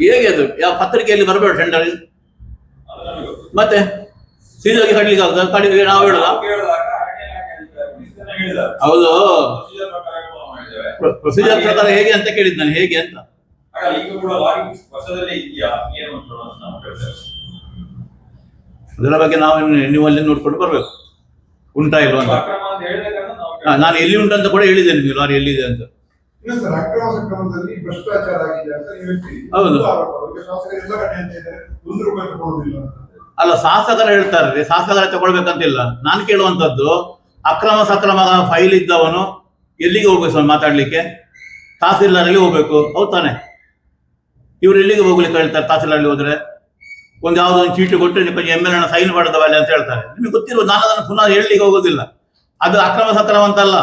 ಹೇಗೆ ಅದು? ಯಾವ ಪತ್ರಿಕೆಯಲ್ಲಿ ಬರಬೇಡ ಟೆಂಡರ್? ಮತ್ತೆ ಸೀದಾಗಿ ಕಡ್ಲಿಕ್ಕೆ ಆಗುದು? ಕಡಿಗೆ ನಾವು ಹೇಳುದ? ಹೌದು, ಪ್ರೊಸೀಜರ್ ಪ್ರಕಾರ ಹೇಗೆ ಅಂತ ಕೇಳಿದ್ ನಾನು, ಹೇಗೆ ಅಂತ. ಅದರ ಬಗ್ಗೆ ನೀವು ಅಲ್ಲಿ ನೋಡ್ಕೊಂಡು ಬರ್ಬೇಕು, ಉಂಟಾ ಇಲ್ವಾ ಅಂತ. ನಾನು ಎಲ್ಲಿ ಉಂಟಂತ ಕೂಡ ಹೇಳಿದ್ದೇನೆ, ನೀವು ಲಾರಿ ಎಲ್ಲಿದೆ ಅಂತ. ಇಲ್ಲ ಸರ್, ಅಕ್ರಮ ಸಕ್ರಮದಲ್ಲಿ ಭ್ರಷ್ಟಾಚಾರ ಆಗಿದೆ ಅಂತ ನೀವು ಹೇಳ್ತೀರಿ. ಹೌದು. ಶಾಸಕರೆಲ್ಲ ಕಡೆ ಅಂತ ಇದ್ದಾರೆ, 1 ರೂಪಾಯಿ ತಗೊಳ್ಳೋದಿಲ್ಲ ಅಂತ. ಅಲ್ಲ, ಶಾಸಕರು ಹೇಳ್ತಾರೆ, ಶಾಸಕರ ತಗೊಳ್ಬೇಕಂತಿಲ್ಲ. ನಾನು ಕೇಳುವಂತದ್ದು, ಅಕ್ರಮ ಸಕ್ರಮ ಫೈಲ್ ಇದ್ದವನು ಎಲ್ಲಿಗೆ ಹೋಗ್ಬೇಕು ಸರ್ ಮಾತಾಡ್ಲಿಕ್ಕೆ? ತಹಸೀಲ್ದಾರಲ್ಲಿ ಹೋಗ್ಬೇಕು, ಹೌದು ತಾನೆ? ಇವ್ರು ಎಲ್ಲಿಗೆ ಹೋಗ್ಲಿಕ್ಕೆ ಹೇಳ್ತಾರೆ? ತಹಸೀಲ್ದಾರಲ್ಲಿ ಹೋದ್ರೆ ಒಂದು ಯಾವುದೋ ಒಂದು ಚೀಟಿ ಕೊಟ್ಟು ಕೊಂಚ MLA ಸೈನ್ ಮಾಡಿದವಲ್ಲ ಅಂತ ಹೇಳ್ತಾರೆ. ನಿಮಗೆ ಗೊತ್ತಿರುವ, ನಾನು ಅದನ್ನು ಪುನಃ ಹೇಳಲಿಕ್ಕೆ ಹೋಗೋದಿಲ್ಲ. ಅದು ಅಕ್ರಮ ಸಕ್ರಮ ಅಂತಲ್ಲ,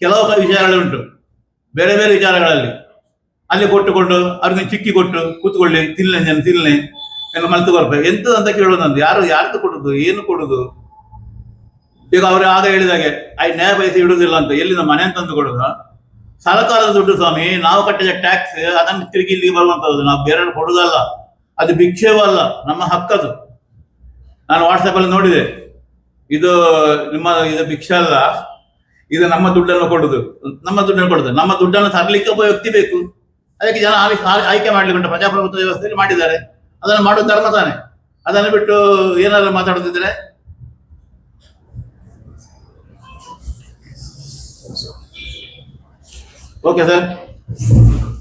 ಕೆಲವು ವಿಷಯಗಳುಂಟು. ಬೇರೆ ಬೇರೆ ವಿಚಾರಗಳಲ್ಲಿ ಅಲ್ಲಿ ಕೊಟ್ಟುಕೊಂಡು ಅವ್ರಿಗೆ ಚಿಕ್ಕಿ ಕೊಟ್ಟು ಕೂತ್ಕೊಳ್ಳಿ ತಿನ್ನೆ ಎಲ್ಲ ಮಲ್ತು ಬರ್ಬೇಕು ಎಂತದ ಅಂತ ಕೇಳೋದು ನಂದು ಯಾರ್ದು ಕೊಡುದು ಏನು ಕೊಡುದು. ಈಗ ಅವರು ಆಗ ಹೇಳಿದಾಗೆ ನ್ಯಾಯ ಪೈಸೆ ಇಡುವುದಿಲ್ಲ ಅಂತ ಎಲ್ಲಿಂದ ಮನೆ ತಂದು ಕೊಡುದು. ಸರ್ಕಾರದ ದುಡ್ಡು ಸ್ವಾಮಿ, ನಾವು ಕಟ್ಟಿದ ಟ್ಯಾಕ್ಸ್ ಅದನ್ನು ತಿರುಗಿ ಇಲ್ಲಿ ಬರುವಂತದ್ದು, ನಾವು ಬೇರೆ ಕೊಡುದಲ್ಲ, ಅದು ಭಿಕ್ಷೆವೂ ಅಲ್ಲ, ನಮ್ಮ ಹಕ್ಕದು. ನಾನು ವಾಟ್ಸಪ್ಪಲ್ಲಿ ನೋಡಿದೆ, ಇದು ಇದು ಭಿಕ್ಷೆ ಅಲ್ಲ, ಇದು ನಮ್ಮ ದುಡ್ಡನ್ನು ಕೊಡುದು, ನಮ್ಮ ದುಡ್ಡನ್ನು ತರಲಿಕ್ಕೆ ಒಬ್ಬ ವ್ಯಕ್ತಿ ಬೇಕು. ಅದಕ್ಕೆ ಜನ ಆಯ್ಕೆ ಮಾಡ್ಲಿಕ್ಕೆ ಪ್ರಜಾಪ್ರಭುತ್ವ ವ್ಯವಸ್ಥೆಯಲ್ಲಿ ಮಾಡಿದ್ದಾರೆ. ಅದನ್ನು ಮಾಡೋದು ಧರ್ಮ ತಾನೆ. ಅದನ್ನು ಬಿಟ್ಟು ಏನಾದ್ರು ಮಾತಾಡುತ್ತಿದ್ರೆ ಓಕೆ ಸರ್,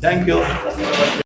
ಥ್ಯಾಂಕ್ ಯು.